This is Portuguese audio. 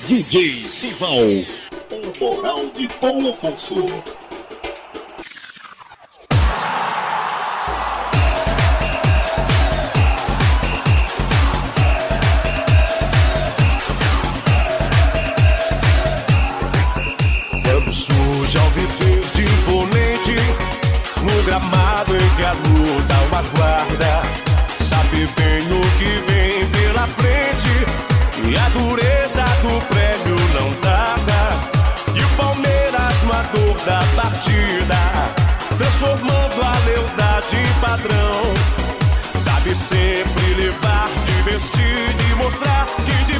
DJ Sival, o moral de Paulo Afonso. Quando surge ao viver de imponente, no gramado em que a luta o aguarda, sabe bem o que vem pela frente, e a dureza do prêmio não tarda. E o Palmeiras no ator da partida, transformando a lealdade em padrão, sabe sempre levar, divertir e mostrar que de